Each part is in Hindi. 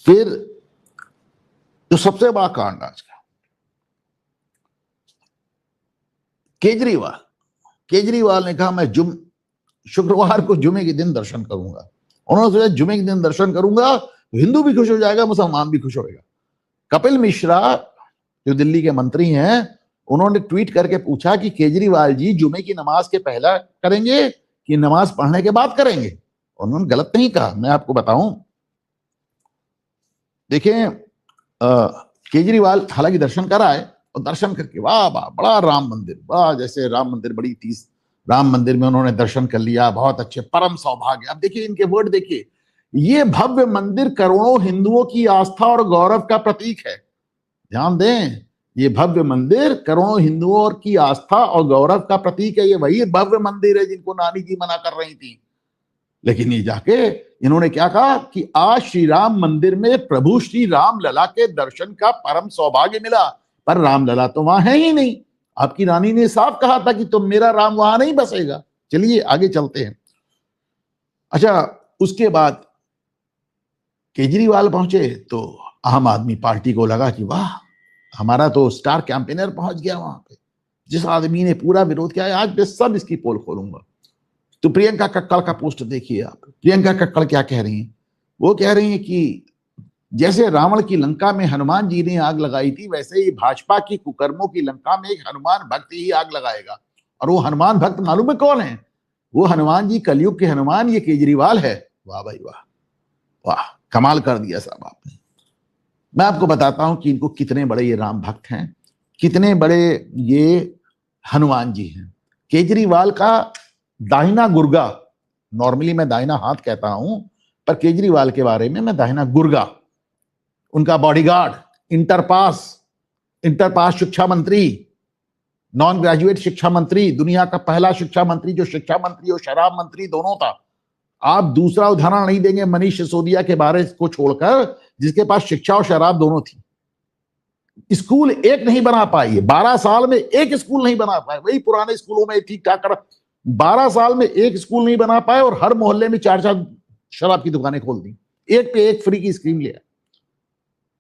फिर जो सबसे बड़ा कांड आज का, केजरीवाल ने कहा मैं शुक्रवार को जुमे के दिन दर्शन करूंगा। उन्होंने सोचा जुमे के दिन दर्शन करूंगा तो हिंदू भी खुश हो जाएगा, मुसलमान भी खुश होगा। कपिल मिश्रा जो दिल्ली के मंत्री हैं, उन्होंने ट्वीट करके पूछा कि केजरीवाल जी जुमे की नमाज के पहला करेंगे कि नमाज पढ़ने के बाद करेंगे। उन्होंने गलत नहीं कहा, मैं आपको बताऊं। देखें, केजरीवाल हालांकि दर्शन करा है और दर्शन करके वाह वाह बड़ा राम मंदिर, वाह जैसे राम मंदिर बड़ी तीस राम मंदिर में उन्होंने दर्शन कर लिया, बहुत अच्छे, परम सौभाग्य। अब देखिए इनके वर्ड देखिए, ये भव्य मंदिर करोड़ों हिंदुओं की आस्था और गौरव का प्रतीक है। ध्यान दें, ये भव्य मंदिर करोड़ों हिंदुओं की आस्था और गौरव का प्रतीक है। ये वही भव्य मंदिर है जिनको नानी जी मना कर रही थी। लेकिन ये जाके इन्होंने क्या कहा कि आज श्री राम मंदिर में प्रभु श्री राम लला के दर्शन का परम सौभाग्य मिला, पर राम लला तो वहां है ही नहीं। आपकी रानी ने साफ कहा था कि तुम मेरा राम वहां नहीं बसेगा। चलिए आगे चलते हैं। अच्छा, उसके बाद केजरीवाल पहुंचे तो आम आदमी पार्टी को लगा कि वाह हमारा तो स्टार कैंपेनर पहुंच गया वहां पे, जिस आदमी ने पूरा विरोध किया। आज मैं सब इसकी पोल खोलूंगा। तो प्रियंका कक्कड़ का पोस्ट देखिए आप। प्रियंका कक्कड़ क्या कह रही हैं? वो कह रही हैं कि जैसे रावण की लंका में हनुमान जी ने आग लगाई थी, वैसे ही भाजपा की कुकर्मों की लंका में एक हनुमान भक्त ही आग लगाएगा। और वो हनुमान भक्त मालूम है कौन है? वो हनुमान जी कलयुग के हनुमान, ये केजरीवाल है। वाह भाई वाह, वाह कमाल कर दिया साहब आपने। मैं आपको बताता हूं कि इनको कितने बड़े ये राम भक्त हैं, कितने बड़े ये हनुमान जी हैं। केजरीवाल का दाहिना गुर्गा, नॉर्मली मैं दाहिना हाथ कहता हूं, पर केजरीवाल के बारे में मैं दाहिना गुर्गा, उनका बॉडीगार्ड, इंटरपास शिक्षा मंत्री, नॉन ग्रेजुएट शिक्षा मंत्री, दुनिया का पहला शिक्षा मंत्री जो शिक्षा मंत्री और शराब मंत्री दोनों था। आप दूसरा उदाहरण नहीं देंगे मनीष सिसोदिया के बारे को छोड़कर, जिसके पास शिक्षा और शराब दोनों थी। स्कूल एक नहीं बना पाई, 12 साल में एक स्कूल नहीं बना पाए। वही पुराने स्कूलों में ठीक ठाक कर 12 साल में एक स्कूल नहीं बना पाए और हर मोहल्ले में 4-4 शराब की दुकानें खोल दी, एक पे एक फ्री की स्कीम लिया।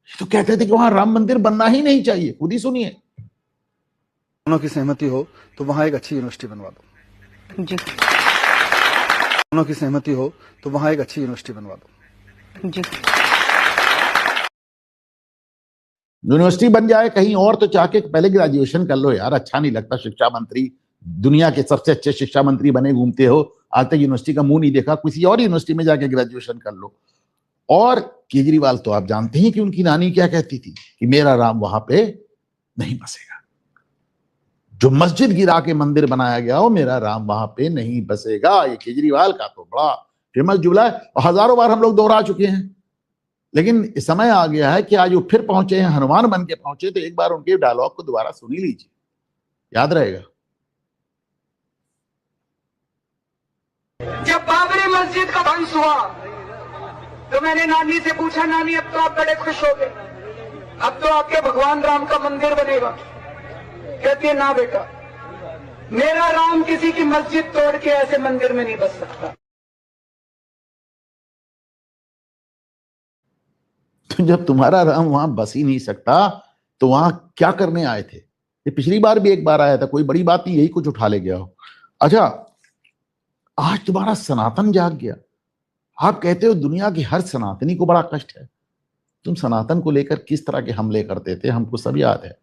तो कहते थे कि वहां राम मंदिर बनना ही नहीं चाहिए। खुद ही सुनिए। दोनों की सहमति हो तो वहां एक अच्छी यूनिवर्सिटी बनवा दो जी। दोनों की सहमति हो तो वहां एक अच्छी यूनिवर्सिटी बनवा दो जी। यूनिवर्सिटी बन जाए कहीं और तो जाके पहले ग्रेजुएशन कर लो यार। अच्छा नहीं लगता शिक्षा मंत्री, दुनिया के सबसे अच्छे शिक्षा मंत्री बने घूमते हो, आज तक यूनिवर्सिटी का मुंह नहीं देखा। किसी और यूनिवर्सिटी में जाके ग्रेजुएशन कर लो। और केजरीवाल तो आप जानते हैं कि उनकी नानी क्या कहती थी कि मेरा राम वहां पे नहीं बसेगा। जो मस्जिद गिरा के मंदिर बनाया गया हो, मेरा राम वहां पे नहीं बसेगा। ये केजरीवाल का तो बड़ा फेमस जुमला है और हजारों बार हम लोग दोहरा चुके हैं। लेकिन समय आ गया है कि आज वो फिर पहुंचे हैं, हनुमान बन के पहुंचे, तो एक बार उनके डायलॉग को दोबारा सुन ही लीजिए, याद रहेगा। जब बाबरी मस्जिद का ध्वंस हुआ तो मैंने नानी से पूछा, नानी अब तो आप बड़े खुश हो गए, अब तो आपके भगवान राम का मंदिर बनेगा। कहती है ना बेटा, मेरा राम किसी की मस्जिद तोड़ के ऐसे मंदिर में नहीं बस सकता। तो जब तुम्हारा राम वहां बस ही नहीं सकता तो वहां क्या करने आए थे? ये पिछली बार भी एक बार आया था, कोई बड़ी बात नहीं, यही कुछ उठा ले गया हो। अच्छा, आज तुम्हारा सनातन जाग गया। आप कहते हो दुनिया की हर सनातनी को बड़ा कष्ट है। तुम सनातन को लेकर किस तरह के हमले करते थे हमको सब याद है।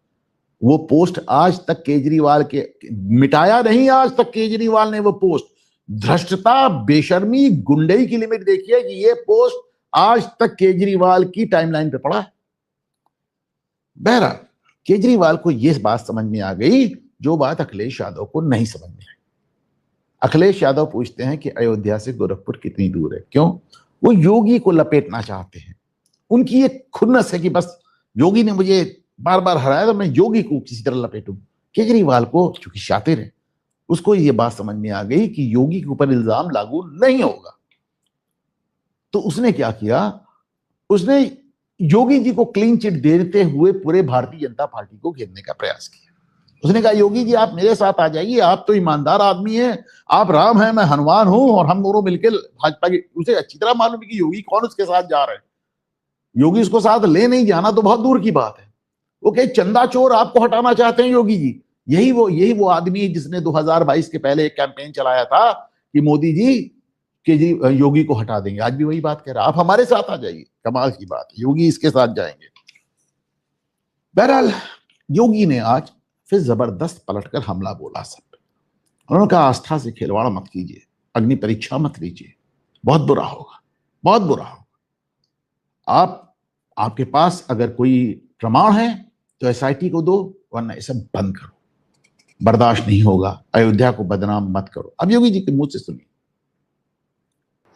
वो पोस्ट आज तक केजरीवाल के मिटाया नहीं, आज तक केजरीवाल ने वो पोस्ट। धृष्टता, बेशर्मी, गुंडई की लिमिट देखिए कि ये पोस्ट आज तक केजरीवाल की टाइमलाइन पे पड़ा है। बहरहाल केजरीवाल को यह बात समझ में आ गई जो बात अखिलेश यादव को नहीं समझ में आई। अखिलेश यादव पूछते हैं कि अयोध्या से गोरखपुर कितनी दूर है? क्यों? वो योगी को लपेटना चाहते हैं। उनकी एक खुन्नस है कि बस योगी ने मुझे बार बार हराया तो मैं योगी को किसी तरह लपेटूं। केजरीवाल को चूंकि शातिर है, उसको ये बात समझ में आ गई कि योगी के ऊपर इल्जाम लागू नहीं होगा। तो उसने क्या किया? उसने योगी जी को क्लीन चिट देते हुए पूरे भारतीय जनता पार्टी को घेरने का प्रयास किया। उसने कहा योगी जी आप मेरे साथ आ जाइए, आप तो ईमानदार आदमी हैं, आप राम हैं, मैं हनुमान हूं और हम दोनों मिलकर भाजपा की। उसे अच्छी तरह मालूम है कि योगी कौन उसके साथ जा रहे हैं। योगी इसको साथ ले नहीं जाना तो बहुत दूर की बात है। वो कहे चंदा चोर आपको हटाना चाहते हैं योगी जी। यही वो आदमी जिसने 2022 के पहले एक कैंपेन चलाया था कि मोदी जी योगी को हटा देंगे। आज भी वही बात कह रहा है, आप हमारे साथ आ जाइए। कमाल की बात है, योगी इसके साथ जाएंगे। बहरहाल योगी ने आज फिर जबरदस्त पलटकर हमला बोला सब पे। उन्होंने कहा आस्था से खिलवाड़ मत कीजिए, अग्नि परीक्षा मत लीजिए, बहुत बुरा होगा, बहुत बुरा होगा। आपके पास अगर कोई प्रमाण है तो एसआईटी को दो, वरना इसे बंद करो, बर्दाश्त नहीं होगा। अयोध्या को बदनाम मत करो। अब योगी जी के मुंह से सुनिए।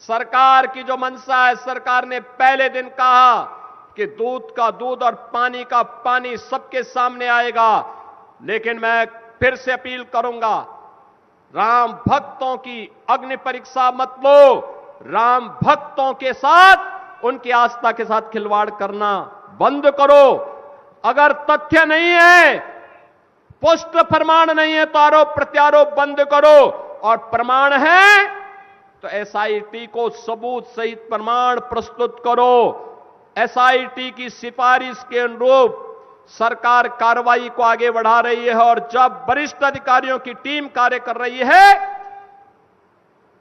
सरकार की जो मंशा है, सरकार ने पहले दिन कहा कि दूध का दूध और पानी का पानी सबके सामने आएगा, लेकिन मैं फिर से अपील करूंगा, राम भक्तों की अग्नि परीक्षा मत लो। राम भक्तों के साथ, उनकी आस्था के साथ खिलवाड़ करना बंद करो। अगर तथ्य नहीं है, पुष्ट प्रमाण नहीं है, तो आरोप प्रत्यारोप बंद करो, और प्रमाण है तो एसआईटी को सबूत सहित प्रमाण प्रस्तुत करो। एसआईटी की सिफारिश के अनुरूप सरकार कार्रवाई को आगे बढ़ा रही है, और जब वरिष्ठ अधिकारियों की टीम कार्य कर रही है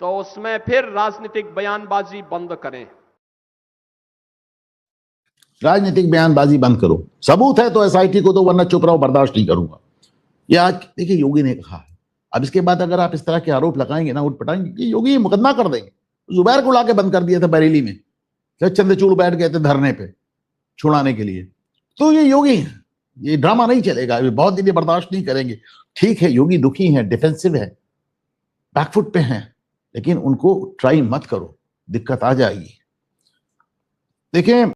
तो उसमें फिर राजनीतिक बयानबाजी बंद करें। राजनीतिक बयानबाजी बंद करो, सबूत है तो एसआईटी को दो, वरना चुप रहो, बर्दाश्त नहीं करूंगा। ये आज देखिए योगी ने कहा। अब इसके बाद अगर आप इस तरह के आरोप लगाएंगे ना, उठ पटाएंगे कि योगी मुकदमा कर देंगे। जुबैर को लाके बंद कर दिया था बरेली में, जब चंद्रचूड़ बैठ गए थे धरने पे छुड़ाने के लिए। तो ये योगी है, ये ड्रामा नहीं चलेगा, ये बहुत दिन बर्दाश्त नहीं करेंगे। ठीक है, योगी दुखी है, डिफेंसिव है, बैकफुट पे हैं, लेकिन उनको ट्राई मत करो, दिक्कत आ जाएगी। देखें